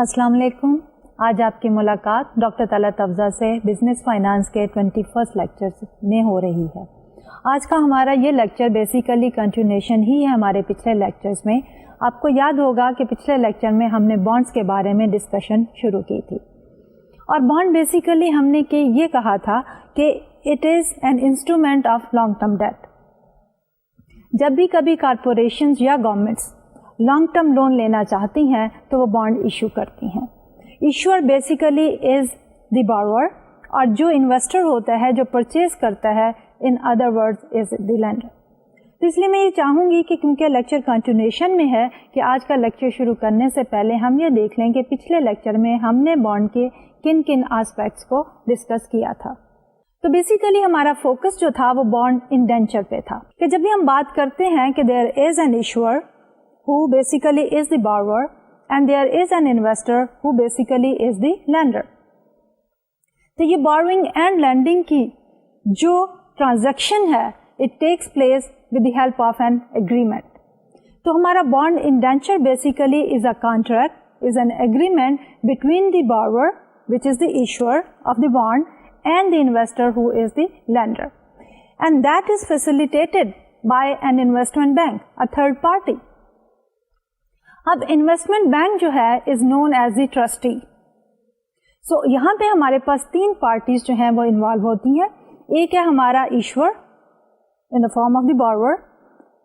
السلام علیکم. آج آپ کی ملاقات ڈاکٹر طلعت افضل سے بزنس فائنانس کے 21 لیکچر میں ہو رہی ہے. آج کا ہمارا یہ لیکچر بیسیکلی کنٹینیوشن ہی ہے ہمارے پچھلے لیکچرز میں. آپ کو یاد ہوگا کہ پچھلے لیکچر میں ہم نے بانڈز کے بارے میں ڈسکشن شروع کی تھی, اور بانڈ بیسیکلی ہم نے یہ کہا تھا کہ it is an instrument of long term debt. جب بھی کبھی کارپوریشنز یا گورنمنٹس لانگ ٹرم لون لینا چاہتی ہیں تو وہ بانڈ ایشو کرتی ہیں. ایشوئر بیسیکلی از دی بارور, اور جو انویسٹر ہوتا ہے, جو پرچیز کرتا ہے, in other words is the lender. تو اس لیے میں یہ چاہوں گی کہ کیونکہ لیکچر کنٹینیوشن میں ہے کہ آج کا لیکچر شروع کرنے سے پہلے ہم یہ دیکھ لیں کہ پچھلے لیکچر میں ہم نے بانڈ کے کن کن آسپیکٹس کو ڈسکس کیا تھا. تو بیسیکلی ہمارا فوکس جو تھا وہ بانڈ انڈینچر پہ تھا, کہ جب بھی ہم بات کرتے ہیں کہ there is an issuer who basically is the borrower and there is an investor who basically is the lender. تو یہ borrowing and lending کی جو transaction ہے it takes place with the help of an agreement. تو ہمارا bond indenture basically is a contract, is an agreement between the borrower, which is the issuer of the bond, and the investor who is the lender. And that is facilitated by an investment bank, a third party. اب investment bank جو ہے از known as the trustee. سو یہاں پہ ہمارے پاس تین parties جو ہیں وہ انوالو ہوتی ہیں. ایک ہے ہمارا issuer in the form of the borrower,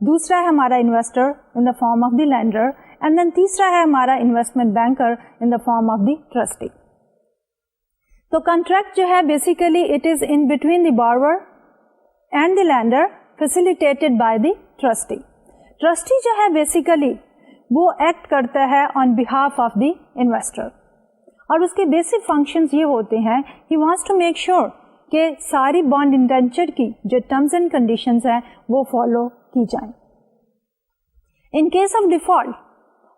دوسرا ہے ہمارا investor in the form of the lender, and then تیسرا ہے ہمارا investment banker in the form of the trustee. تو کنٹریکٹ جو ہے basically it is in between the borrower and the lender facilitated by the trustee. Trustee جو ہے basically وہ act کرتا ہے آن بہاف آف دی انویسٹر, اور اس کے بیسک فنکشنز یہ ہوتے ہیں he wants to make sure کہ ساری بانڈ انڈینچر کی جو ٹرمز اینڈ کنڈیشنز ہیں وہ فالو کی جائیں. ان کیس آف ڈیفالٹ,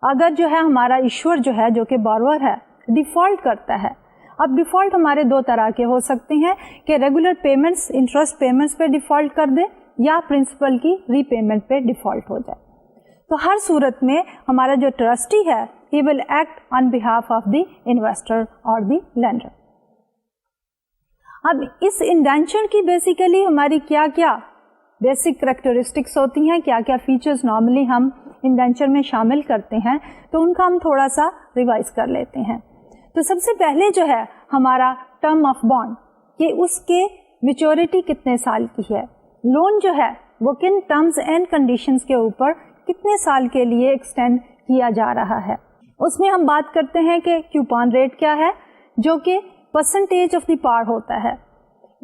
اگر جو ہے ہمارا ایشور جو ہے جو کہ بارور ہے ڈیفالٹ کرتا ہے. اب ڈیفالٹ ہمارے دو طرح کے ہو سکتے ہیں کہ ریگولر پیمنٹس, انٹرسٹ پیمنٹس پہ ڈیفالٹ کر دے, یا پرنسپل کی ری پیمنٹ پہ ڈیفالٹ ہو جائے. تو ہر صورت میں ہمارا جو ٹرسٹی ہے he will act on behalf of the investor or the lender. اب اس انڈینچر کی بیسیکلی ہماری کیا کیا بیسک کریکٹرسٹکس ہوتی ہیں, کیا کیا فیچرز نارملی ہم انڈینچر میں شامل کرتے ہیں, تو ان کا ہم تھوڑا سا ریوائز کر لیتے ہیں. تو سب سے پہلے جو ہے ہمارا ٹرم آف بانڈ, کہ اس کے میچورٹی کتنے سال کی ہے, لون جو ہے وہ کن ٹرمز اینڈ کنڈیشنز کے اوپر کتنے سال کے لیے ایکسٹینڈ کیا جا رہا ہے. اس میں ہم بات کرتے ہیں کہ کیوپان ریٹ کیا ہے, جو کہ پرسنٹیج آف دی پار ہوتا ہے,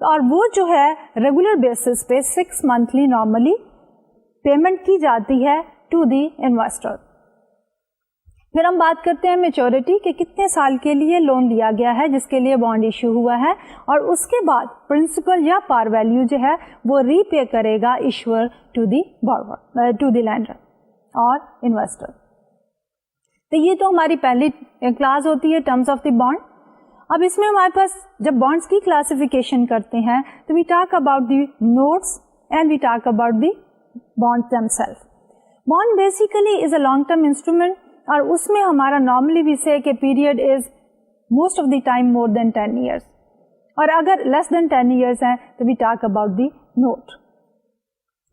اور وہ جو ہے ریگولر بیسس پہ 6 منتھلی نارملی پیمنٹ کی جاتی ہے ٹو دی انویسٹر. پھر ہم بات کرتے ہیں میچورٹی, کہ کتنے سال کے لیے لون لیا گیا ہے جس کے لیے بانڈ ایشو ہوا ہے, اور اس کے بعد پرنسپل یا پار ویلیو جو ہے وہ ری پے کرے گا issuer to the borrower, to the lender اور انویسٹر. تو یہ تو ہماری پہلی کلاس ہوتی ہے ٹرمز آف دی بانڈ. اب اس میں ہمارے پاس جب بانڈس کی کلاسیفیکیشن کرتے ہیں تو we talk about the notes and we talk about the bond themselves. Bond basically is a long term instrument, اور اس میں ہمارا نارملی بھی سے کہ period is most of the time more than 10 years, اور اگر لیس دین 10 years ہیں تو we talk about the note.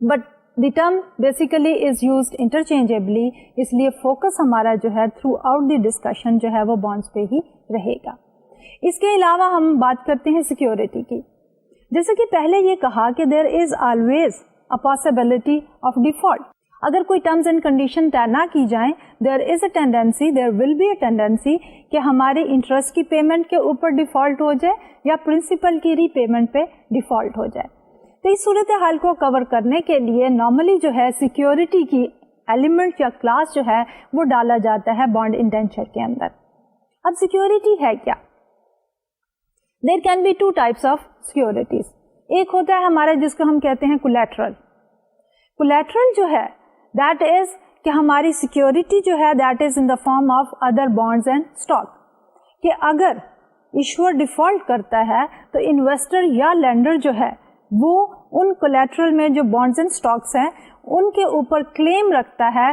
But the term basically is used interchangeably, اس لیے فوکس ہمارا جو ہے تھرو آؤٹ دی ڈسکشن جو ہے وہ بانڈس پہ ہی رہے گا. اس کے علاوہ ہم بات کرتے ہیں سیکیورٹی کی. جیسے کہ پہلے یہ کہا کہ there is always a possibility of default. اگر کوئی ٹرمز اینڈ کنڈیشن طے نہ کی جائیں, there is a tendency, there will be a tendency کہ ہماری انٹرسٹ کی پیمنٹ کے اوپر ڈیفالٹ ہو جائے یا پرنسپل کی ری پیمنٹ پہ ڈیفالٹ ہو جائے. تو اس صورتحال کو کور کرنے کے لیے نارملی جو ہے سیکیورٹی کی ایلیمنٹ یا کلاس جو ہے وہ ڈالا جاتا ہے بانڈ انڈینچر کے اندر. اب سیکیورٹی ہے کیا؟ There can be 2 types of securities. ایک ہوتا ہے ہمارا جس کو ہم کہتے ہیں کولیٹرل. کولیٹرل جو ہے دیٹ از کہ ہماری سیکیورٹی جو ہے that is in the form of other bonds and stock, کہ اگر ایشور ڈیفالٹ کرتا ہے تو انویسٹر یا لینڈر جو ہے وہ ان کولیٹرل میں جو بانڈز اینڈ اسٹاکس ہیں ان کے اوپر کلیم رکھتا ہے,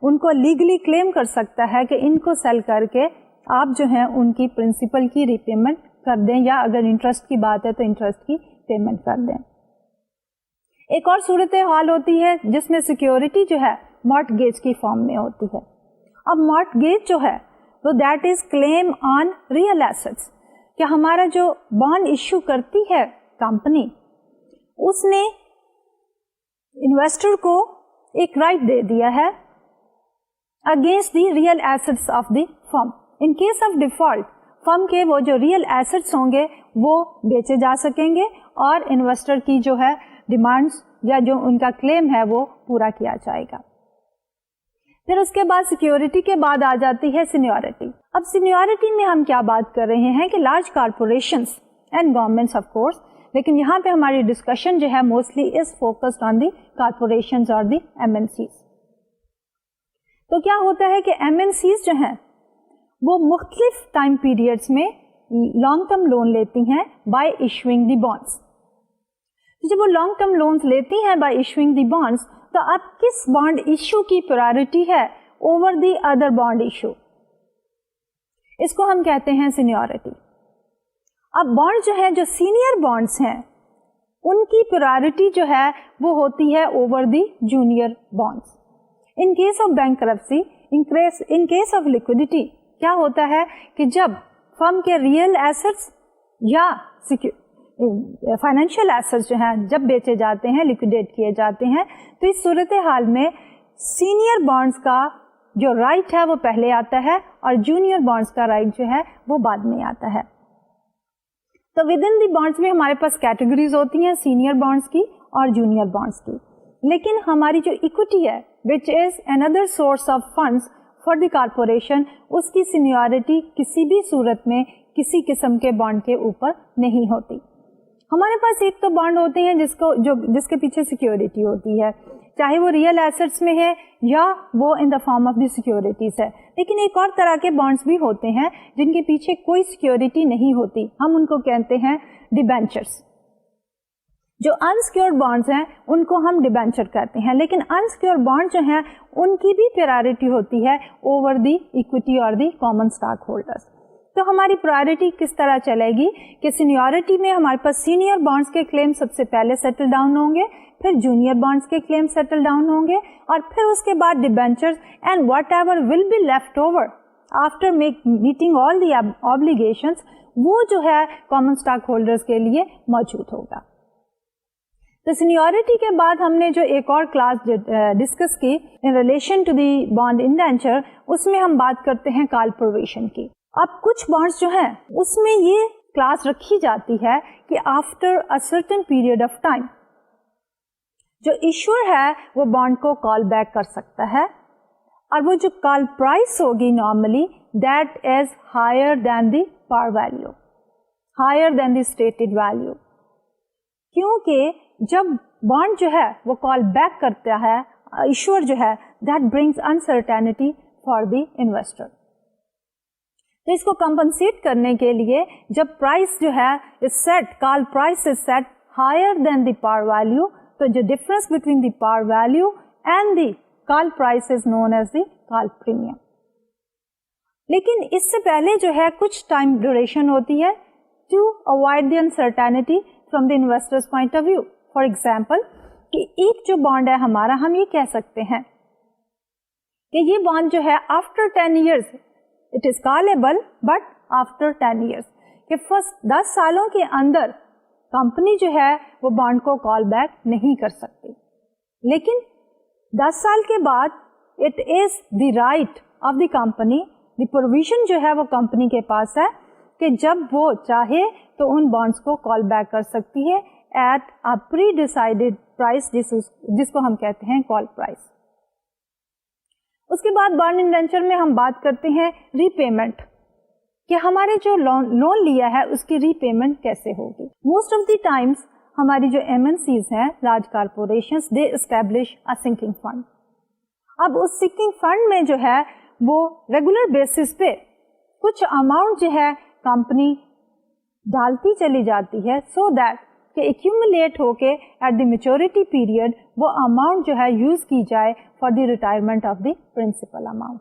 ان کو لیگلی کلیم کر سکتا ہے کہ ان کو سیل کر کے آپ جو ہیں ان کی پرنسپل کی ری پیمنٹ کر دیں, یا اگر انٹرسٹ کی بات ہے تو انٹرسٹ کی پیمنٹ کر دیں. ایک اور صورت حال ہوتی ہے جس میں سیکیورٹی جو ہے مارٹگیج کی فارم میں ہوتی ہے. اب مارٹگیج جو ہے وہ that is claim on real assets, کہ ہمارا جو بانڈ ایشو کرتی ہے کمپنی, اس نے انویسٹر کو ایک رائٹ دے دیا ہے against the real assets of the firm. In case of default firm کے وہ جو ریئل ایسٹس ہوں گے وہ بیچے جا سکیں گے اور انویسٹر کی جو ہے ڈیمانڈس یا جو ان کا کلیم ہے وہ پورا کیا جائے گا. پھر اس کے بعد سیکیورٹی کے بعد آ جاتی ہے سینیورٹی. اب سینیورٹی میں ہم کیا بات کر رہے ہیں کہ large corporations and governments of course, لیکن یہاں پہ ہماری ڈسکشن جو ہے mostly is focused on the corporations اور دی MNCs. تو کیا ہوتا ہے کہ MNCs جو ہیں وہ مختلف ٹائم پیریڈس میں لانگ ٹرم لون لیتی ہیں بائی ایشوئنگ دی بانڈس. جب وہ لانگ ٹرم لونز لیتی ہیں بائی ایشوئنگ دی بانڈس, تو اب کس بانڈ ایشو کی پرائرٹی ہے over the other bond issue, اس کو ہم کہتے ہیں سینیورٹی. اب بانڈ جو ہے جو سینئر بانڈس ہیں ان کی پرائرٹی جو ہے وہ ہوتی ہے over the junior bonds. In case of bankruptcy, in case of liquidity, کیا ہوتا ہے کہ جب فرم کے ریئل ایسٹس یا فائنینشیل ایسٹس جو ہیں جب بیچے جاتے ہیں, لیکوڈیٹ کیے جاتے ہیں, تو اس صورتحال میں سینئر بانڈس کا جو رائٹ ہے وہ پہلے آتا ہے اور جونیئر بانڈس کا رائٹ جو ہے وہ بعد میں آتا ہے. تو ود ان دی بانڈس میں ہمارے پاس کیٹیگریز ہوتی ہیں سینئر بانڈس کی اور جونیئر بانڈس کی, لیکن ہماری جو اکوٹی ہے which is another source of funds for the corporation, اس کی سینیورٹی کسی بھی صورت میں کسی قسم کے بانڈ کے اوپر نہیں ہوتی. ہمارے پاس ایک تو بانڈ ہوتے ہیں جس کے پیچھے سیکیورٹی ہوتی ہے, چاہے وہ ریئل ایسٹس میں ہے یا وہ in the form of the securities ہے. لیکن ایک اور طرح کے بانڈس بھی ہوتے ہیں جن کے پیچھے کوئی سیکیورٹی نہیں ہوتی, ہم ان کو کہتے ہیں ڈیبینچرس. جو انسیکیورڈ بانڈس ہیں ان کو ہم ڈیبینچر کہتے ہیں, لیکن انسیکیورڈ بانڈ جو ہیں ان کی بھی پرائرٹی ہوتی ہے اوور دی اکوٹی اور دی کامن اسٹاک ہولڈرس. تو ہماری پرائرٹی کس طرح چلے گی کہ سینیورٹی میں ہمارے پاس سینئر بانڈس کے کلیم سب سے پہلے سیٹل ڈاؤن ہوں گے, پھر جونیئر بانڈس کے کلیم سیٹل ڈاؤن ہوں گے, اور پھر اس کے بعد debentures and whatever will be left over after meeting all the obligations, وہ جو ہے کامن اسٹاک ہولڈرس کے لیے موجود ہوگا. تو سینیورٹی کے بعد ہم نے جو ایک اور کلاس ڈسکس کی in relation to the bond indenture, اس میں ہم بات کرتے ہیں کال پروویژن کی. اب کچھ بانڈس جو ہیں اس میں یہ کلاس رکھی جاتی ہے کہ after a certain period of time جو ایشور ہے وہ بانڈ کو کال بیک کر سکتا ہے, اور وہ جو کال پرائس ہوگی normally that is higher than the par value, higher than the stated value. کیونکہ جب بانڈ جو ہے وہ کال بیک کرتا ہے ایشور جو ہے, that brings uncertainty for the investor. تو اس کو کمپنسیٹ کرنے کے لیے جب پرائس جو ہے set, call price is set higher than the par value, تو جو difference between the par value and the call price is known as the call premium. لیکن اس سے پہلے جو ہے کچھ ٹائم ڈیوریشن ہوتی ہے to avoid the uncertainty from the investors point of view. For example کہ ایک جو بانڈ ہے ہمارا, ہم یہ کہہ سکتے ہیں کہ یہ بانڈ جو ہے after 10 years it is callable, but after 10 years, کہ فرسٹ 10 سالوں کے اندر کمپنی جو ہے وہ بانڈ کو کال بیک نہیں کر سکتی. لیکن 10 سال کے بعد it is the right of the company, the provision جو ہے وہ کمپنی کے پاس ہے کہ جب وہ چاہے تو ان بانڈس کو کال بیک کر سکتی ہے at a pre decided price, جس کو ہم کہتے ہیں کال پرائس. اس کے بعد بانڈ انڈینچر میں ہم بات کرتے ہیں ری پیمنٹ, کہ ہمارے جو لون لیا ہے اس کی ری پیمنٹ کیسے ہوگی. موسٹ آف دی ٹائمس ہماری جو MNCs ہیں, large corporations, they establish a sinking fund. اب اس سنکنگ فنڈ میں جو ہے وہ ریگولر بیسس پہ کچھ اماؤنٹ جو ہے کمپنی ڈالتی چلی جاتی ہے, سو دیٹ کہ ایکیومولیٹ ہو کے ایٹ دی میچورٹی پیریڈ وہ اماؤنٹ جو ہے یوز کی جائے for the retirement of the principal amount.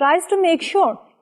tries to make sure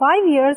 5 years,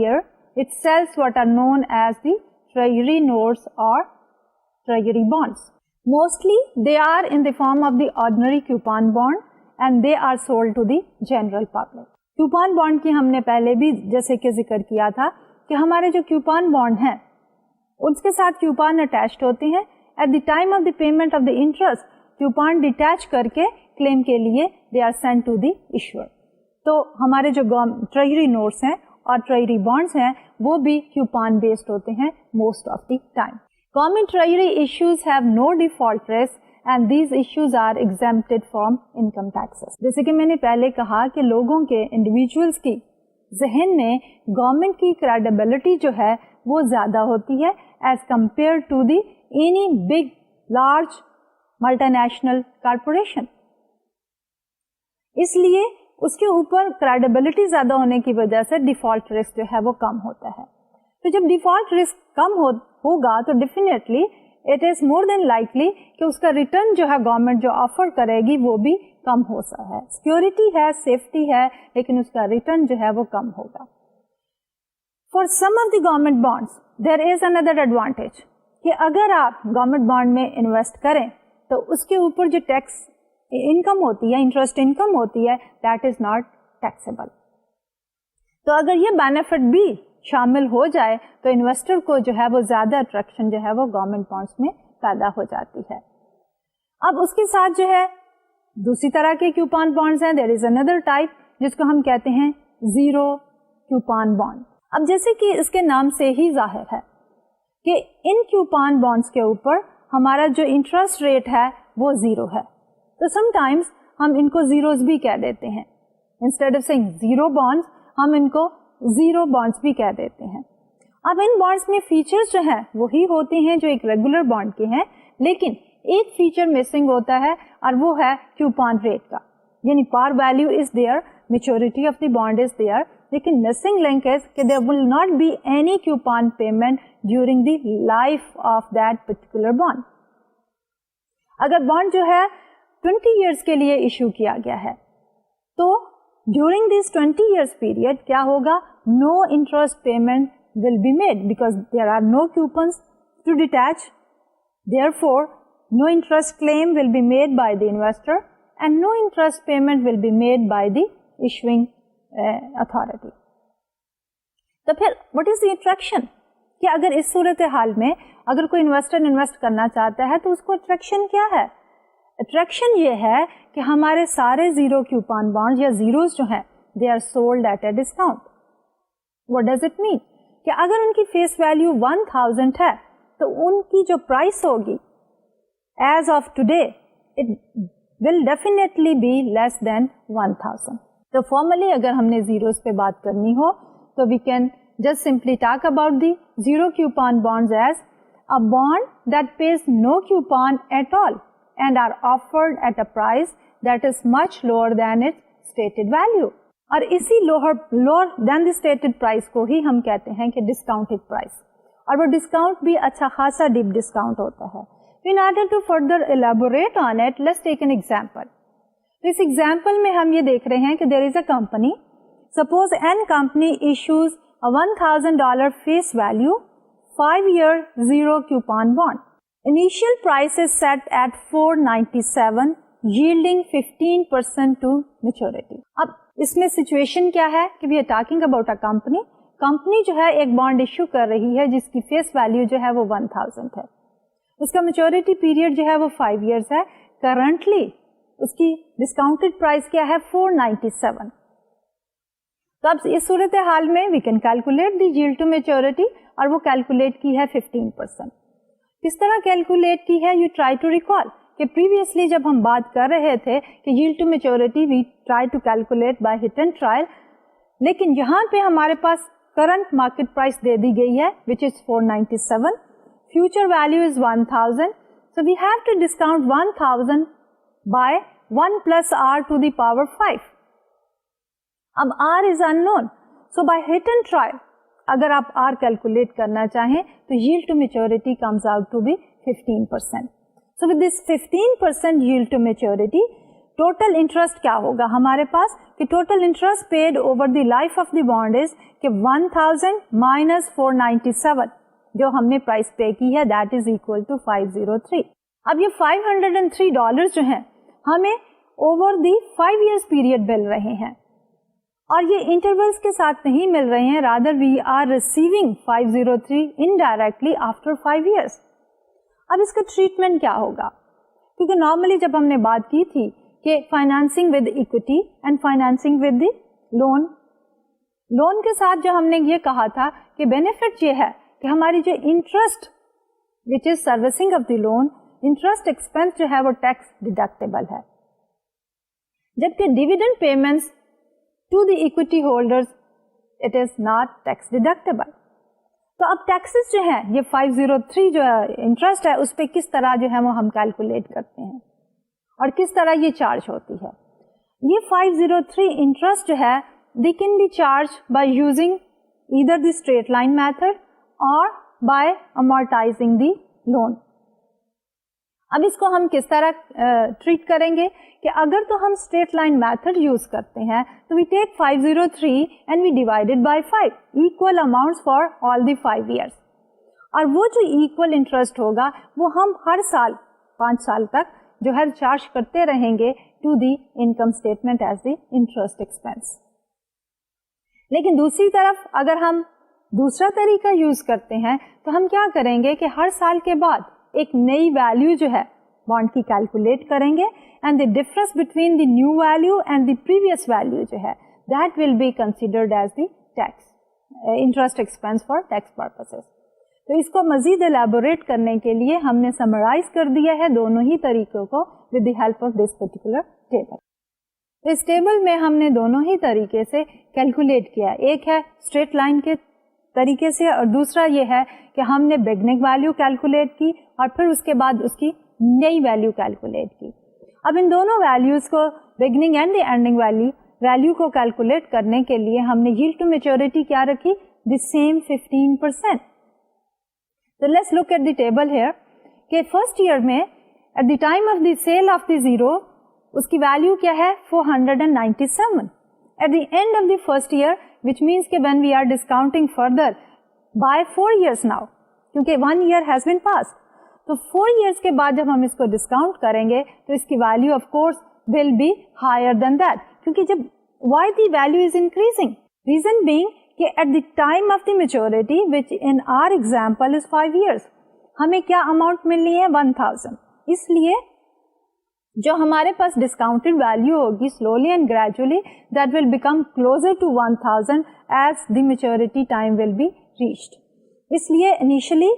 year it sells what are known as the treasury notes or treasury bonds. Mostly they are in the form of the ordinary coupon bond and they are sold to the general public. Coupon bond کی ہم نے پہلے بھی جیسے کہ ذکر کیا تھا کہ ہمارے جو coupon bond ہیں اس کے ساتھ coupon اٹیچڈ ہوتے ہیں. At the time of the payment of the interest, coupon detach کر کے claim کے لیے they are sent to the issuer. تو ہمارے جو ٹریجری نوٹس ہیں اور ٹریجری بانڈس ہیں وہ بھی coupon بیسڈ ہوتے ہیں most of the time. Government treasury issues have no default risk and these issues are exempted from income taxes. جیسے کہ میں نے پہلے کہا کہ لوگوں کے انڈیویجولس کی ذہن میں گورنمنٹ کی کریڈیبلٹی جو ہے وہ زیادہ ہوتی ہے as compare to the any big large multi national corporation. اس لیے اس کے اوپر کریڈیبلٹی زیادہ ہونے کی وجہ سے ڈیفالٹ رسک جو ہے وہ کم ہوتا ہے. تو جب ڈیفالٹ رسک کم ہوگا تو definitely it is more than likely کہ اس کا ریٹرن جو ہے گورنمنٹ جو آفر کرے گی وہ بھی کم ہو سکتا ہے. سیکورٹی ہے, سیفٹی ہے, لیکن اس کا ریٹرن جو ہے وہ کم ہوگا. For some of the government bonds there is another advantage کہ اگر آپ گورنمنٹ بانڈ میں انویسٹ کریں تو اس کے اوپر جو ٹیکس انکم ہوتی ہے, انٹرسٹ انکم ہوتی ہے, دیٹ از ناٹ ٹیکسیبل. تو اگر یہ بینیفٹ بھی شامل ہو جائے تو انویسٹر کو جو ہے وہ زیادہ اٹریکشن جو ہے وہ گورنمنٹ بانڈس میں پیدا ہو جاتی ہے. اب اس کے ساتھ جو ہے دوسری طرح کے کوپان بانڈز ہیں. دیر از اندر ٹائپ جس کو ہم کہتے ہیں زیرو کوپان بانڈ. اب جیسے کہ اس کے نام سے ہی ظاہر ہے کہ ان کوپان بانڈز کے اوپر ہمارا جو انٹرسٹ ریٹ ہے وہ زیرو ہے. تو سم ٹائمز ہم ان کو زیروز بھی کہہ دیتے ہیں. Instead of saying zero bonds ہم ان کو زیرو بانڈز بھی کہہ دیتے ہیں. اب ان بانڈز میں فیچرز جو ہیں وہی ہوتے ہیں جو ایک ریگولر بانڈ کے ہیں, لیکن ایک فیچر مسنگ ہوتا ہے اور وہ ہے کوپان ریٹ کا. یعنی پار value is there, maturity of the bond is there, لیکن مسنگ لنک از کہ there will not be any coupon payment during the life of that particular bond. اگر بانڈ جو ہے 20 years کے لیے ایشو کیا گیا ہے تو during this 20 years period کیا ہوگا, no interest payment will be made because there are no coupons to detach. Therefore, no interest claim will be made by the investor and no interest payment will be made by the issuing authority. تو پھر what is the attraction کہ اگر اس صورتحال میں اگر کوئی investor invest کرنا چاہتا ہے تو اس کو اٹریکشن کیا ہے؟ اٹریکشن یہ ہے کہ ہمارے سارے زیرو کوپان بانڈ یا زیروز جو ہیں they are sold at a discount. What does it mean کہ اگر ان کی فیس ویلیو 1000 ہے تو ان کی جو پرائس ہوگی as of today it will definitely be less than 1000. تو فارملی اگر ہم نے زیروز پہ بات کرنی ہو تو we can just simply talk about the zero coupon bonds as a bond that pays no coupon at all and are offered at a price that is much lower than its stated value. اور اسی lower than the stated price کو ہی ہم کہتے ہیں کہ discounted price. اور وہ discount بھی اچھا خاصا deep discount ہوتا ہے. In order to further elaborate on it, let's take an example. Us example میں ہم یہ دیکھ رہے ہیں کہ there is a company. Suppose an company issues a $1,000 face value 5-year zero coupon bond. Initial price is set at $497, yielding 15% to maturity. اب اس میں situation کیا ہے کہ we are talking about a company. Company جو ہے ایک bond issue کر رہی ہے جس کی فیس ویلیو جو ہے وہ 1000 ہے. اس کا میچورٹی پیریڈ جو ہے وہ 5 years ہے. کرنٹلی اس کی ڈسکاؤنٹڈ پرائز کیا ہے 497. تو اب اس صورتحال میں we can calculate the yield to maturity اور وہ کیلکولیٹ کی ہے 15%. کس طرح کیلکولیٹ کی ہے؟ یو ٹرائی ٹو ریکال کہ پریویسلی جب ہم بات کر رہے تھے کہ yield to maturity we try to calculate by hit and trial, لیکن یہاں پہ ہمارے پاس کرنٹ مارکیٹ پرائس دے دی گئی ہے which is 497, future value is 1000, so we have to discount 1000 by 1 plus r to the power 5. اب r is unknown, so by hit and trial اگر آپ r کیلکولیٹ کرنا چاہیں تو yield to maturity comes out to be 15%. So with this 15% yield to maturity, total interest کیا ہوگا ہمارے پاس کہ total interest paid over the life of the bond is کہ 1000 minus 497 جو ہم نے price pay کی ہے that is equal to 503. اب یہ $503 جو ہیں ہمیں اوور دی 5 years پیریڈ مل رہے ہیں, اور یہ انٹرولس کے ساتھ نہیں مل رہے ہیں, rather we are receiving 503 indirectly after 5 years. اب اس کا ٹریٹمنٹ کیا ہوگا؟ کیونکہ نارملی جب ہم نے بات کی تھی کہ financing with equity and financing with the loan کے ساتھ جو ہم نے یہ کہا تھا کہ بینیفٹ یہ ہے کہ ہماری جو interest which is servicing of the loan, interest expense جو ہے وہ ٹیکس ڈیڈکٹیبل ہے, جبکہ dividend payments to the equity holders it is not tax deductible. تو اب ٹیکسز جو ہے یہ 503 جو انٹرسٹ ہے اس پہ کس طرح جو ہے وہ ہم کیلکولیٹ کرتے ہیں اور کس طرح یہ چارج ہوتی ہے. یہ 503 انٹرسٹ جو ہے they can be charged by using either the straight line method or by amortizing the loan. اب اس کو ہم کس طرح ٹریٹ کریں گے کہ اگر تو ہم اسٹریٹ لائن میتھڈ یوز کرتے ہیں تو we take 503 and we divided by 5 equal amounts for all the 5 years, اور وہ جو ایکول انٹرسٹ ہوگا وہ ہم ہر سال 5 سال تک جو ہے چارج کرتے رہیں گے to the income statement as the interest expense. لیکن دوسری طرف اگر ہم دوسرا طریقہ یوز کرتے ہیں تو ہم کیا کریں گے کہ ہر سال کے بعد ایک نئی ویلیو جو ہے بانڈ کی کیلکولیٹ کریں گے, and the difference between the new value and the previous value جو ہے that will be considered as the tax interest expense for tax purposes. تو اس کو مزید الیبوریٹ کرنے کے لیے ہم نے سمرائز کر دیا ہے دونوں ہی طریقوں کو with the help of this particular table. اس ٹیبل میں ہم نے دونوں ہی طریقے سے کیلکولیٹ کیا, ایک ہے اسٹریٹ لائن کے طریقے سے اور دوسرا یہ ہے کہ ہم نے بگننگ ویلیو کیلکولیٹ کی اور پھر اس کے بعد اس کی نئی ویلیو کیلکولیٹ کی. اب ان دونوں ویلیوز کو beginning and the ending value کو کیلکولیٹ کرنے کے لیے ہم نے ییلڈ ٹو میچورٹی کیا رکھی, the same 15%. So let's look at the table here کہ فرسٹ ایئر میں at the time of the sale of the zero اس کی ویلیو کیا ہے 497. At the end of the first year, which means کہ when we are discounting further by 4 years now, کیونکہ 1 year has been passed, تو 4 years کے بعد جب ہم اس کو ڈسکاؤنٹ کریں گے تو اس کی value of course will be higher than that. کیونکہ جب why the value is increasing? Reason being کہ at the time of the maturity, which in our example is 5 years, ہمیں کیا اماؤنٹ ملنی ہے 1000. اس لیے جو ہمارے پاس ڈسکاؤنٹڈ ویلیو ہوگی slowly and gradually that will become closer to 1000 as the maturity time will be reached. اس لیے انیشلی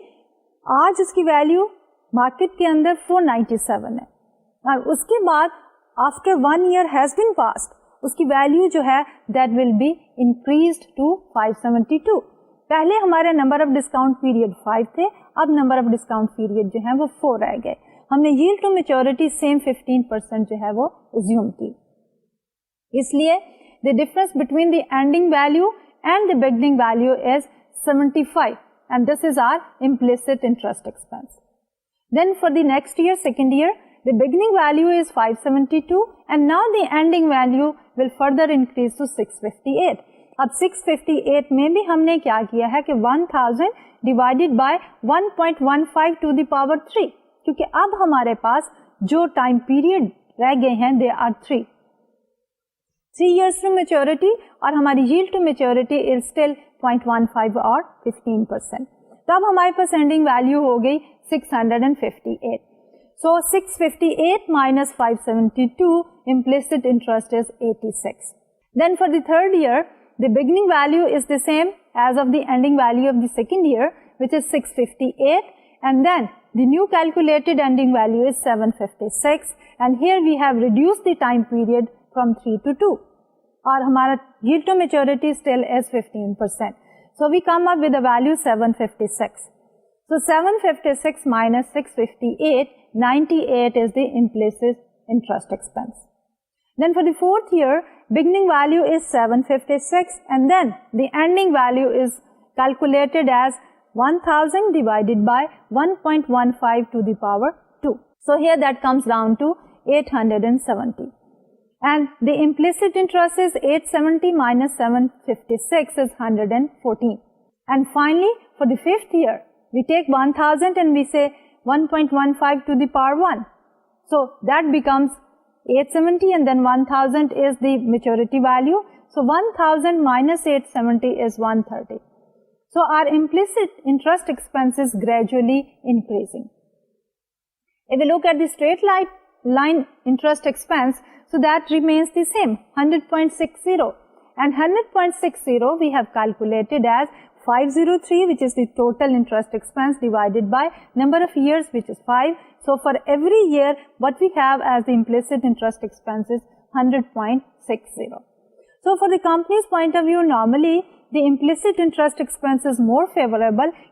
آج اس کی ویلیو مارکیٹ کے اندر 497 ہے, اور اس کے بعد after 1 year has been passed اس کی ویلیو جو ہے that will be increased to 572. پہلے ہمارے نمبر آف ڈسکاؤنٹ پیریڈ 5 تھے, اب نمبر آف ڈسکاؤنٹ پیریڈ جو ہے وہ 4 رہ گئے. ہم نے ییلڈ ٹو میچورٹی سیم 15% جو ہے وہ ایزیوم کی. اس لیے the difference between the ending value and the beginning value is 75, and this is our implicit interest expense. Then for the next year, second year, the beginning value is 572 and now the ending value will further increase to 658. اب 658 میں بھی ہم نے کیا کیا ہے کہ 1000 divided by 1.15 to the power 3, کیونکہ اب ہمارے پاس جو ٹائم پیریڈ رہ گئے ہیں they are 3 years to maturity, اور ہماری yield to maturity is still 0.15 اور 15%. تب ہمارے پاس اینڈنگ ویلیو ہو گئی 658. So 658 minus 572 implicit interest is 86. Then for the third year, the beginning value is the same as of the ending value of the second year, which is 658, and then the new calculated ending value is 756, and here we have reduced the time period from 3 to 2, اور ہمارا yield to maturity still is 15%. So we come up with the value 756. So 756 minus 658, 98 is the implicit interest expense. Then for the fourth year, beginning value is 756, and then the ending value is calculated as 1000 divided by 1.15 to the power 2. So here that comes down to 870. And the implicit interest is 870 minus 756 is 114. And finally, for the fifth year, we take 1000 and we say 1.15 to the power 1. So that becomes 870 and then 1000 is the maturity value. So 1000 minus 870 is 130. So our implicit interest expense is gradually increasing. If we look at the straight line interest expense, so that remains the same, 100.60. And 100.60 we have calculated as 503, which is the total interest expense, divided by number of years, which is 5. So for every year, what we have as the implicit interest expense is 100.60. So for the company's point of view, normally the implicit interest expense is more favorable,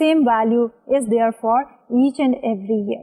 same value is there for each and every year.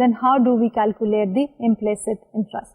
then how do we calculate the implicit interest.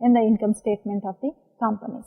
in the income statement of the companies.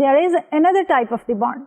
there is another type of the bond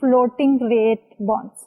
floating rate bonds.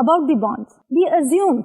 about the bonds, we assumed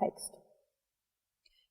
fixed.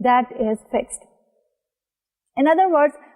that is fixed. In other words,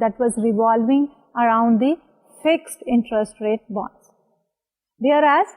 that was revolving around the fixed interest rate bonds. Whereas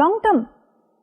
long term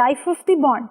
life of the bond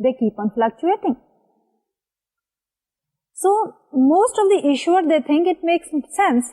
they keep on fluctuating. So most of the issuer they think it makes sense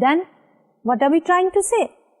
Then what are we trying to say?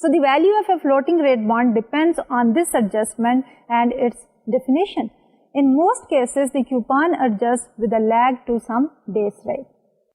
So the value of a floating rate bond depends on this adjustment and its definition. In most cases, the coupon adjusts with a lag to some base rate.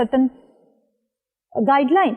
certain guideline.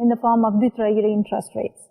in the form of the treasury interest rates.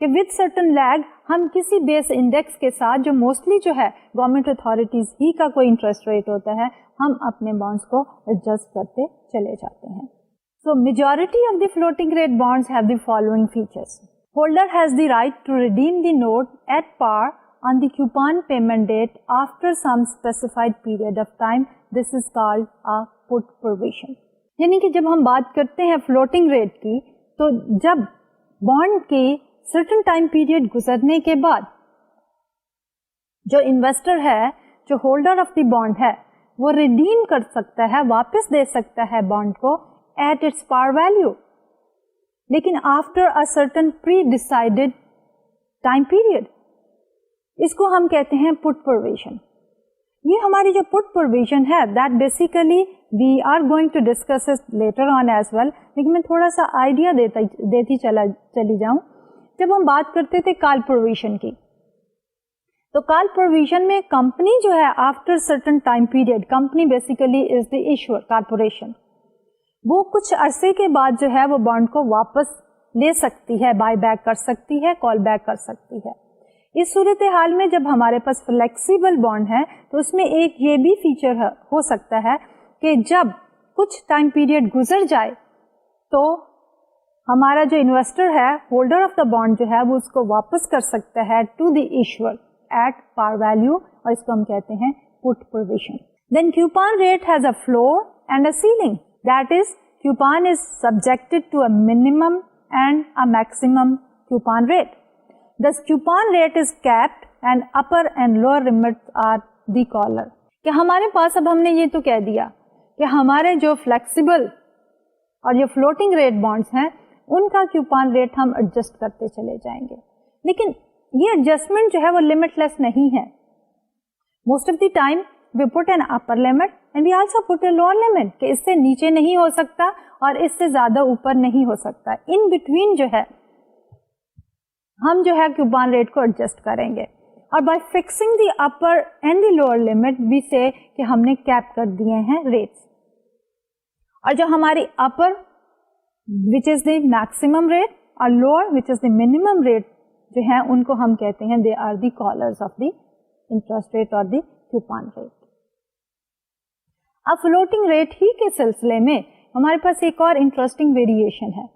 کہ with certain lag ہم کسی بیس index کے ساتھ جو mostly جو ہے government authorities ہی کا کوئی انٹرسٹ ریٹ ہوتا ہے ہم اپنے بانڈس کو ایڈجسٹ کرتے چلے جاتے ہیں. So majority of the floating rate bonds have the following features. Holder has the right to redeem the note at par on the coupon payment date after some specified period of time. This is called a put provision. یعنی کہ جب ہم بات کرتے ہیں floating rate کی تو جب بانڈ کی سرٹن ٹائم پیریڈ گزرنے کے بعد جو انویسٹر ہے جو ہولڈر آف دی بانڈ ہے وہ ریڈیم کر سکتا ہے واپس دے سکتا ہے بانڈ کو ایٹ اٹس پار ویلیو لیکن after a certain predecided time period. اس کو ہم کہتے ہیں پٹ پروویژن. یہ ہماری جو پٹ پروویژن ہے that basically we are going to discuss later on as well لیکن میں تھوڑا سا آئیڈیا دیتی چلی جاؤں. جب ہم بات کرتے تھے کال پروویژن کی تو کال پروویژن میں کمپنی جو ہے after certain time period company basically is the issuer corporation وہ کچھ عرصے کے بعد جو ہے وہ بانڈ کو واپس لے سکتی ہے بائی بیک کر سکتی ہے کال بیک کر سکتی ہے. اس صورتحال میں جب ہمارے پاس فلیکسیبل بانڈ ہے تو اس میں ایک یہ بھی فیچر ہو سکتا ہے کہ جب کچھ ٹائم پیریڈ گزر جائے تو ہمارا جو انویسٹر ہے ہولڈر آف دا بانڈ جو ہے وہ اس کو واپس کر سکتا ہے to the issuer at par value اور اس کو ہم کہتے ہیں put provision. Then coupon rate has a floor and a ceiling. That is, coupon is subjected to a minimum and a maximum coupon rate. Thus, coupon rate is capped and upper and lower limits are the collar. کہ ہمارے پاس اب ہم نے یہ تو کہہ دیا کہ ہمارے جو فلیکسیبل اور جو فلوٹنگ ریٹ بانڈس ہیں ان کا کیوپان ریٹ ہم ایڈجسٹ کرتے چلے جائیں گے لیکن یہ ایڈجسٹمنٹ جو ہے وہ لمٹ لیس نہیں ہے. Most of the time we put an upper limit and we also put a lower limit کہ اس سے نیچے نہیں ہو سکتا اور اس سے زیادہ اوپر نہیں ہو سکتا. ان بٹوین جو ہے ہم جو ہے کیوپان ریٹ کو ایڈجسٹ کریں گے اور by fixing the upper and the lower limit we say کہ ہم نے کیپ کر دیے ہیں ریٹس اور جو ہماری اپر which is the maximum rate اور lower which is the minimum rate جو ہیں ان کو ہم کہتے ہیں they are the collars of the interest rate اور the coupon rate. اب فلوٹنگ ریٹ ہی کے سلسلے میں ہمارے پاس ایک اور انٹرسٹنگ ویریشن ہے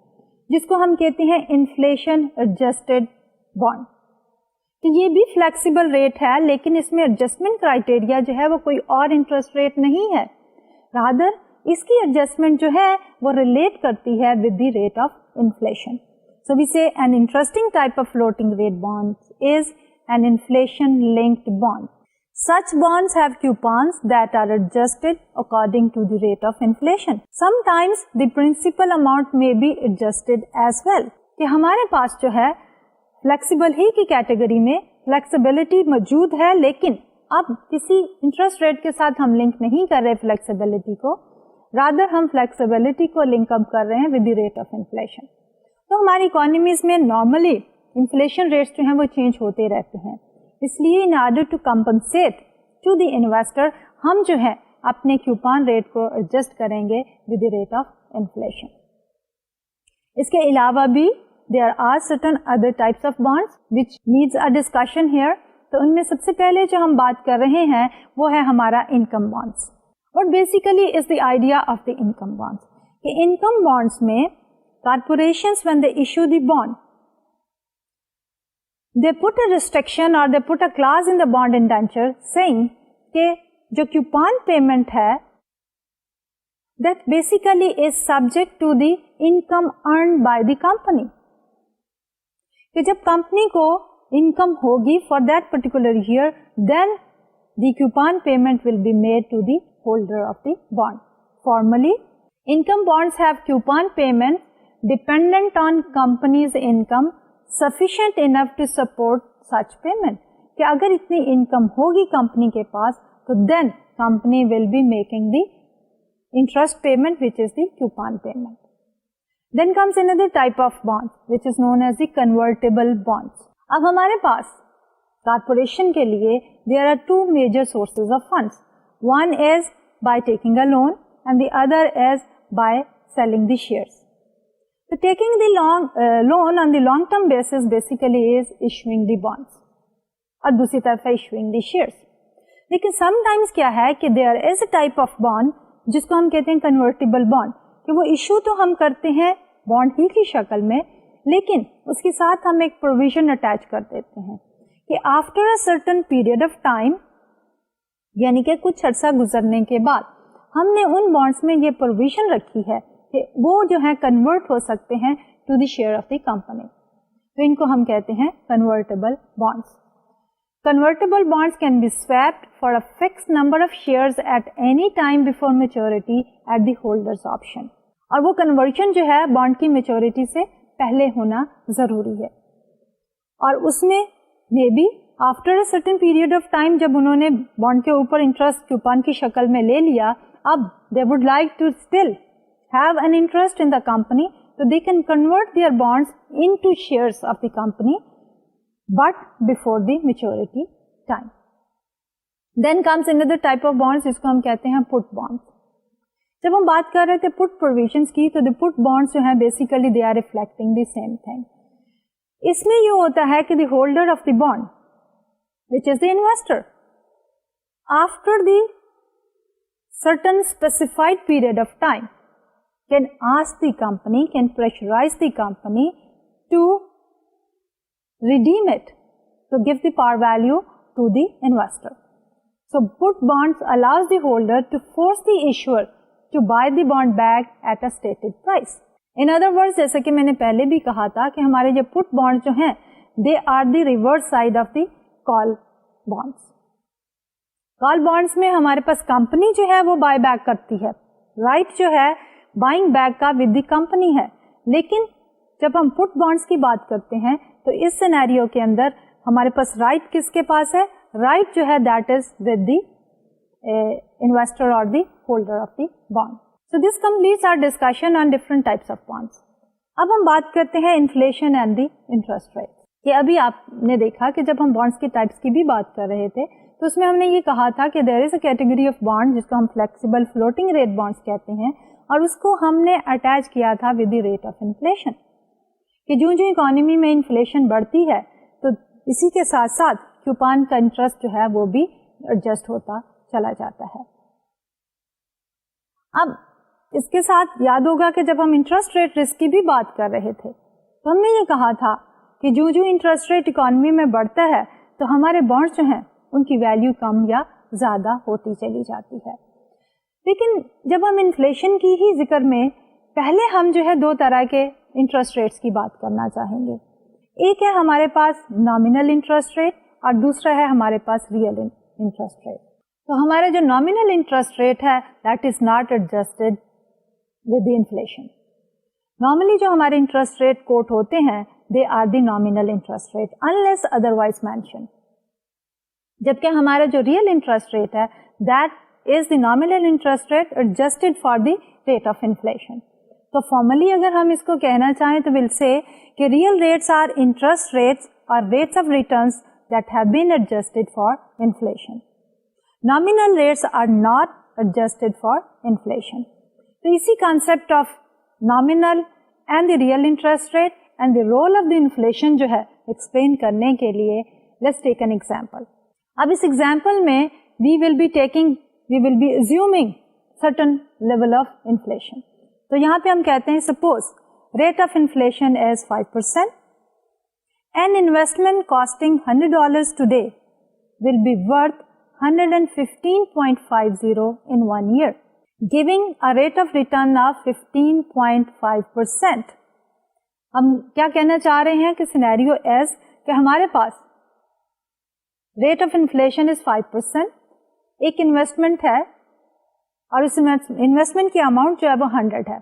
جس کو ہم کہتے ہیں انفلیشن ایڈجسٹڈ بانڈ. تو یہ بھی فلیکسیبل ریٹ ہے لیکن اس میں ایڈجسٹمنٹ کرائٹیریا جو ہے وہ کوئی اور انٹرسٹ ریٹ نہیں ہے رادر اس کی ایڈجسٹمنٹ جو ہے وہ ریلیٹ کرتی ہے with the rate of inflation. So we say an interesting type of floating rate bond is an inflation linked bond. Such bonds have coupons that are adjusted according to the rate of inflation. Sometimes the principal amount may be adjusted as well. کہ ہمارے پاس جو ہے flexible ہی کی category میں flexibility موجود ہے لیکن اب کسی انٹرسٹ ریٹ کے ساتھ ہم لنک نہیں کر رہے فلیکسیبلٹی کو رادر ہم فلیکسیبلٹی کو لنک اپ کر رہے ہیں with the rate of inflation. تو ہماری اکانومیز میں نارملی انفلیشن ریٹس جو ہیں وہ چینج ہوتے رہتے ہیں اس لیے in order to compensate to the investor ہم جو ہے اپنے کیوپان ریٹ کو ایڈجسٹ کریں گے with the rate of inflation. اس کے علاوہ بھی there are certain other types of bonds which needs a discussion here. تو ان میں سب سے پہلے جو ہم بات کر رہے ہیں وہ ہے ہمارا انکم بانڈس اور basically is the idea of the income bonds کہ انکم بانڈس میں corporations when they issue the bond they put a restriction or they put a clause in the bond indenture saying کہ جو coupon payment ہے that basically is subject to the income earned by the company. کہ جب company کو income ہوگی for that particular year then the coupon payment will be made to the holder of the bond. Formally, income bonds have coupon payment dependent on company's income sufficient enough to support such payment. کہ اگر اتنی income ہوگی company کے پاس تو then company will be making the interest payment which is the coupon payment. Then comes another type of bond which is known as the convertible bonds. اب ہمارے پاس corporation کے لیے there are two major sources of funds. One is by taking a loan and the other is by selling the shares. So taking the loan on the long term basis basically is issuing the bonds, اور دوسری طرف ہے issuing the shares. لیکن sometimes کیا ہے کہ there is a type of bond جس کو ہم کہتے ہیں convertible bond, کہ وہ ایشو تو ہم کرتے ہیں بانڈ ہی کی شکل میں, لیکن اس کے ساتھ ہم ایک پروویژن اٹیچ کر دیتے ہیں کہ after a certain period of time, یعنی کہ کچھ عرصہ گزرنے کے بعد ہم نے ان بانڈس میں یہ پروویژن رکھی ہے کہ وہ جو ہے کنورٹ ہو سکتے ہیں to the share of the company. تو ان کو ہم کہتے ہیں convertible bonds. Convertible bonds can be swapped for a fix number of shares at any time before maturity at the holders option. اور وہ کنورژن جو ہے بانڈ کی میچورٹی سے پہلے ہونا ضروری ہے, اور اس میں may be after a certain period of time جب انہوں نے بانڈ کے اوپر انٹرسٹ کوپن کی شکل میں لے لیا, اب they would like to still have an interest in the company, so they can convert their bonds into shares of the company, but before the maturity time. Then comes another type of bonds جس کو ہم کہتے ہیں put bonds. جب ہم بات کر رہے تھے put provisions کی, تو the put bonds جو ہیں basically they are reflecting the same thing. اس میں یہ ہوتا ہے کہ the holder of the bond, which is the investor, after the certain specified period of time can ask the company, can pressurize the company to redeem it, to give the par value to the investor. So put bonds allows the holder to force the issuer to buy the bond back at a stated price. In other words, جیسا کہ میں نے پہلے بھی کہا تھا کہ ہمارے جو put bonds جو ہیں they are the reverse side of the call bonds. Call bonds میں ہمارے پاس کمپنی جو ہے وہ بائی بیک کرتی ہے, رائٹ جو ہے بائنگ بیک کا ود دی کمپنی ہے. لیکن جب ہم پٹ بانڈس کی بات کرتے ہیں تو اس سینیریو کے اندر ہمارے پاس رائٹ کس کے پاس ہے, رائٹ جو ہے that is with the investor اور the holder of the bond. So this completes our discussion on different types of bonds. اب ہم بات کرتے ہیں inflation and the interest rate. کہ ابھی آپ نے دیکھا کہ جب ہم بانڈس کے ٹائپس کی بھی بات کر رہے تھے تو اس میں ہم نے یہ کہا تھا کہ there is a category of bond جس کو ہم فلیکسیبل فلوٹنگ ریٹ بانڈس کہتے ہیں, اور اس کو ہم نے اٹیچ کیا تھا with the rate of inflation, کہ جو اکانومی میں انفلیشن بڑھتی ہے تو اسی کے ساتھ ساتھ کوپن کا انٹرسٹ جو ہے وہ بھی ایڈجسٹ ہوتا چلا جاتا ہے. اب اس کے ساتھ یاد ہوگا کہ جب ہم انٹرسٹ ریٹ رسک کی بھی بات کر رہے تھے تو ہم نے یہ کہا تھا کہ جو انٹرسٹ ریٹ اکانومی میں بڑھتا ہے تو ہمارے بانڈس جو ہیں ان کی ویلیو کم یا زیادہ ہوتی چلی جاتی ہے. لیکن جب ہم انفلیشن کی ہی ذکر میں پہلے ہم جو ہے دو طرح کے انٹرسٹ ریٹس کی بات کرنا چاہیں گے. ایک ہے ہمارے پاس نامینل انٹرسٹ ریٹ اور دوسرا ہے ہمارے پاس ریئل انٹرسٹ ریٹ. تو ہمارا جو نامینل انٹرسٹ ریٹ ہے that is not adjusted with the inflation. Normally جو ہمارے انٹرسٹ ریٹ کوٹ ہوتے ہیں they are the nominal interest rate unless otherwise mention. جبکہ ہمارا جو ریئل انٹرسٹ ریٹ ہے that is the nominal interest rate adjusted for the rate of inflation. تو formally اگر ہم اس کو کہنا چاہیں تو we'll say کہ real rates are interest rates or rates of returns that have been adjusted for inflation. Nominal rates are not adjusted for inflation. تو اسی concept of nominal and the real interest rate and the role of the inflation جو ہے explain کرنے کے لیے let's take an example. اب اس example میں we will be assuming certain level of inflation. تو یہاں پہ ہم کہتے ہیں suppose rate of inflation is 5%. An investment costing $100 today will be worth $115.50 in 1 year, giving a rate of return of 15.5%. ہم کیا کہنا چاہ رہے ہیں کہ scenario is کہ ہمارے پاس rate of inflation is 5%. ایک انویسٹمنٹ ہے اور اس انویسٹمنٹ کی اماؤنٹ جو ہے وہ 100 ہے.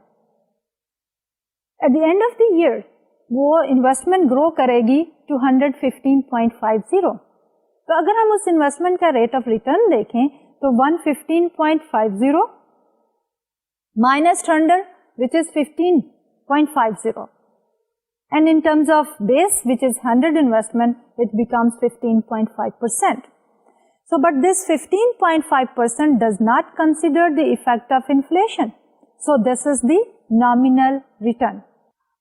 At the end of the year وہ انویسٹمنٹ گرو کرے گی ٹو 115.50. تو اگر ہم اس انویسٹمنٹ کا ریٹ آف ریٹرن دیکھیں تو 115.50 minus 100 which is 15.50 and in terms of base which is 100 investment it becomes 15.5%. So, but this 15.5% does not consider the effect of inflation. So, this is the nominal return.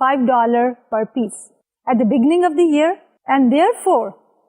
$5 per piece at the beginning of the year and therefore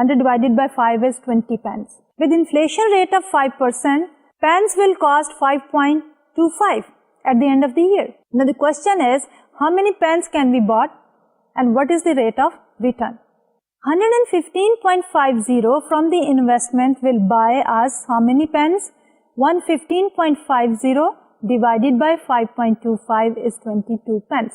100 divided by 5 is 20 pens. With inflation rate of 5%, pens will cost 5.25 at the end of the year. Now the question is, how many pens can be bought and what is the rate of return? 115.50 from the investment will buy us how many pens? 115.50 divided by 5.25 is 22 pens.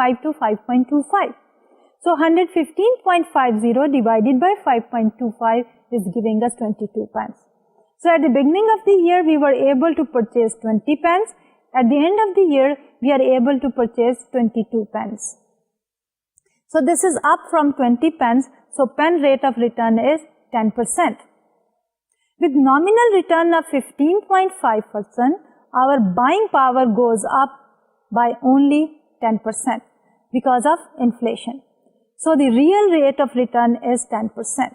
5 to 5.25. So 115.50 divided by 5.25 is giving us 22 pence. So at the beginning of the year we were able to purchase 20 pence. At the end of the year we are able to purchase 22 pence. So this is up from 20 pence. So pen rate of return is 10%. With nominal return of 15.5%, our buying power goes up by only 10% because of inflation. So the real rate of return is 10%.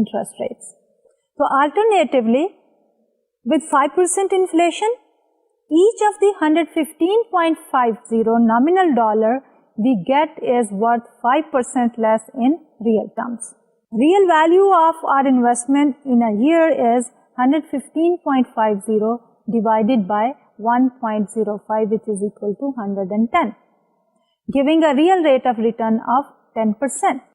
interest rates. So alternatively, with 5% inflation, each of the 115.50 nominal dollar we get is worth 5% less in real terms. Real value of our investment in a year is 115.50 divided by 1.05 which is equal to 110, giving a real rate of return of 10%.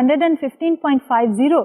115.50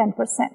10%.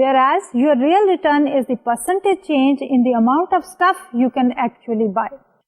whereas your real return is the percentage change in the amount of stuff you can actually buy.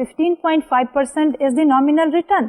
15.5% is the nominal return.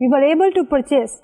We were able to purchase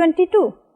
22,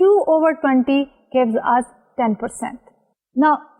2 over 20 gives us 10%. Now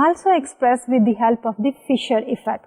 also express with the help of the Fisher effect.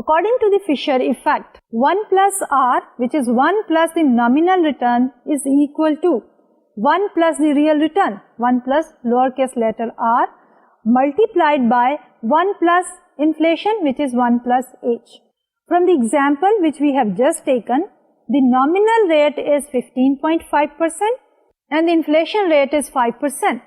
According to the Fisher effect, 1 plus R, which is 1 plus the nominal return, is equal to 1 plus the real return, 1 plus lowercase letter r, multiplied by 1 plus inflation, which is 1 plus h. From the example which we have just taken, the nominal rate is 15.5% and the inflation rate is 5%.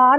R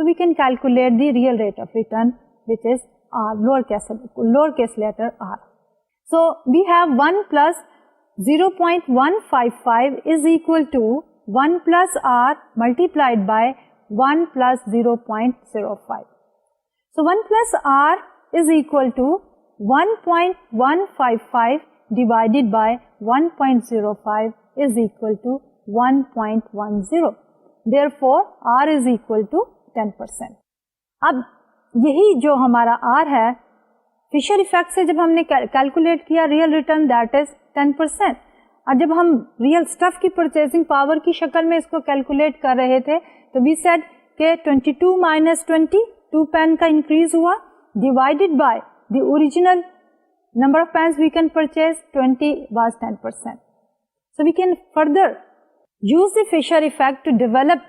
so we can calculate the real rate of return, which is R, lowercase letter r. So we have 1 plus 0.155 is equal to 1 plus r multiplied by 1 plus 0.05. So 1 plus r is equal to 1.155 divided by 1.05 is equal to 1.10. Therefore, r is equal to 10%. اب یہی جو ہمارا r ہے فشر effect سے جب ہم نے کیلکولیٹ کیا ریئل ریٹرن دیٹ از 10%. اور جب ہم ریئل اسٹف کی پرچیزنگ پاور کی شکل میں اس کو کیلکولیٹ کر رہے تھے تو وی سیڈ کہ 22 مائنس 20 2 پین کا انکریز ہوا divided by the original number of pens we can purchase 20 was 10%. So we can further use the Fisher effect to develop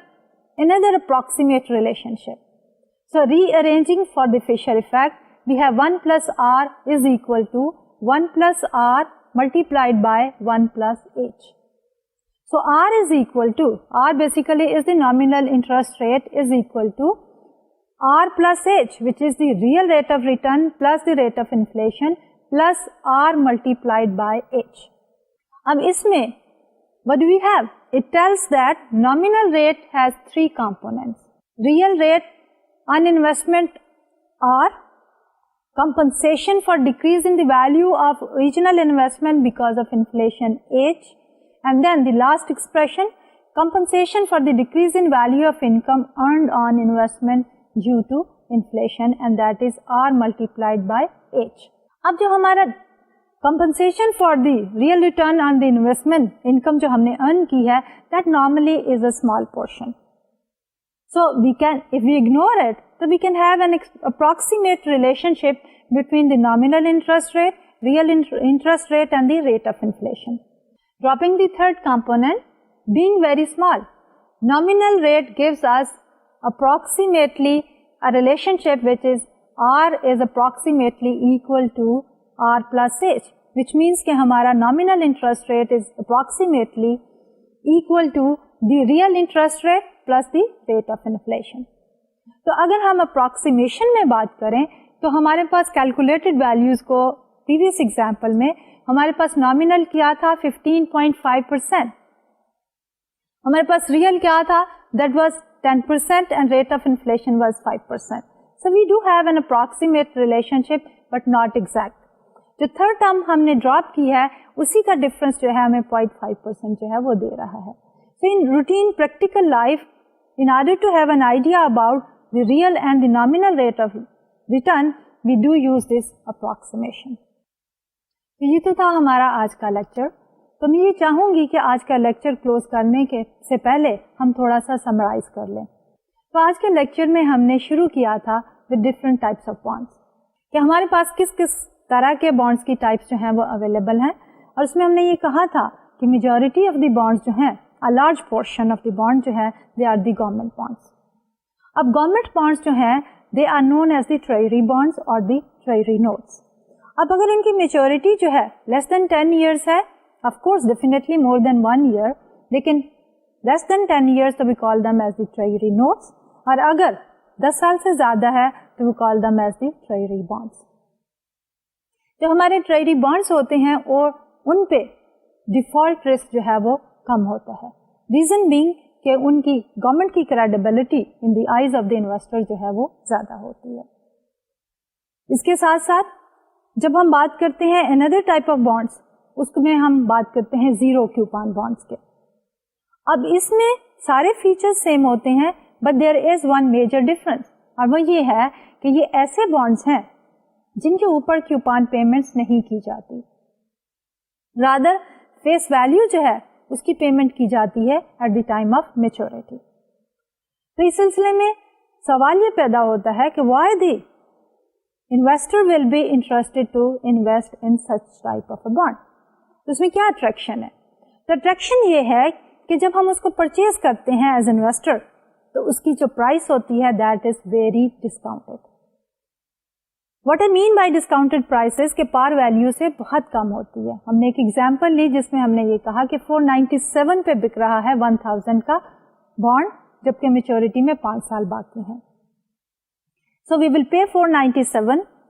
another approximate relationship. So rearranging for the Fisher effect, we have 1 plus r is equal to 1 plus r multiplied by 1 plus h. So r is equal to, r basically is the nominal interest rate, is equal to r plus h, which is the real rate of return plus the rate of inflation plus r multiplied by h. اب اس میں what do we have? It tells that nominal rate has 3 components. Real rate on investment r, compensation for decrease in the value of original investment because of inflation h, and then the last expression, compensation for the decrease in value of income earned on investment due to inflation, and that is r multiplied by h. اب جو ہمارا compensation for the real return on the investment income جو ہم نے earn کی ہے that normally is a small portion. So we can, if we ignore it, so we can have an approximate relationship between the nominal interest rate, real interest rate and the rate of inflation. Dropping the third component, being very small, nominal rate gives us approximately a relationship which is r is approximately equal to r plus h, which means کہ ہمارا nominal interest rate is approximately equal to the real interest rate plus the rate of inflation. تو اگر ہم approximation میں بات کریں تو ہمارے پاس calculated values کو previous example میں ہمارے پاس nominal کیا تھا 15.5%. ہمارے پاس real کیا تھا that was 10% and rate of inflation was 5%. So we do have an approximate relationship but not exact. جو third term ہم نے drop کی ہے اسی کا difference جو ہے ہمیں 0.5% جو ہے وہ دے رہا ہے. So in routine practical life, in order to have an idea about the real and the nominal rate of return, we do use this approximation. یہ تو تھا ہمارا آج کا لیکچر. تو میں یہ چاہوں گی کہ آج کا لیکچر کلوز کرنے کے سے پہلے ہم تھوڑا سا سمرائز کر لیں. تو آج کے لیکچر میں ہم نے شروع کیا تھا with different types of bonds کہ ہمارے پاس کس کس طرح کے بانڈس کی ٹائپس جو ہیں وہ اویلیبل ہیں, اور اس میں ہم نے یہ کہا تھا کہ میجورٹی آف دی بانڈس جو ہیں, a large portion of the bond جو ہے they are the government bonds. اب گورنمنٹ بانڈس جو ہیں they are known as the treasury bonds or the treasury notes. اب اگر ان کی میچورٹی جو ہے less than 10 years ہے, of course definitely more than 1 year, لیکن less than 10 years تو we call them as the treasury notes, اور اگر 10 سال سے زیادہ ہے تو we call them as the treasury bonds. جو ہمارے treasury bonds ہوتے ہیں اور ان پہ default risk جو ہے وہ کم ہوتا ہے. reason being کہ ان کی گورنمنٹ کی credibility in the eyes of the investor جو ہے وہ زیادہ ہوتی ہے. اس کے ساتھ ساتھ جب ہم بات کرتے ہیں another type of bonds, اس میں ہم بات کرتے ہیں زیرو کوپن بانڈس کے. اب اس میں سارے فیچرز سیم ہوتے ہیں but there is one major difference, اور وہ یہ ہے کہ یہ ایسے بانڈس ہیں جن کے اوپر کوپن پیمنٹس نہیں کی جاتی, رادر فیس ویلیو جو ہے اس کی پیمنٹ کی جاتی ہے at the time of maturity. تو اس سلسلے میں سوال یہ پیدا ہوتا ہے کہ why the investor will be interested to invest in such type of a bond. تو اس میں کیا اٹریکشن ہے؟ تو اٹریکشن یہ ہے کہ جب ہم اس کو پرچیز کرتے ہیں ایز انویسٹر تو اس کی جو پرائس ہوتی ہے that is very discounted. What I mean by discounted prices کے پار ویلیو سے بہت کم ہوتی ہے. ہم نے ایک ایگزامپل لی جس میں ہم نے یہ کہا کہ 497 پہ بک رہا ہے 1000 کا بانڈ جبکہ میچورٹی میں 5 سال باقی ہیں. So we will pay 497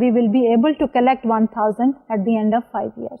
we will be able to collect 1000 at the end of 5 years.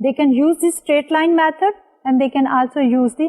they can use the straight line method and they can also use the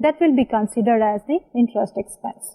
that will be considered as the interest expense.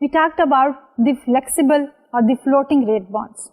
we talked about the flexible or the floating rate bonds.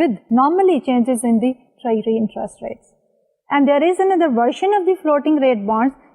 with normally changes in the treasury interest rates. And there is another version of the floating rate bonds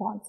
bonds.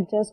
adjust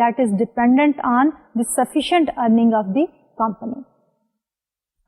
that is dependent on the sufficient earning of the company.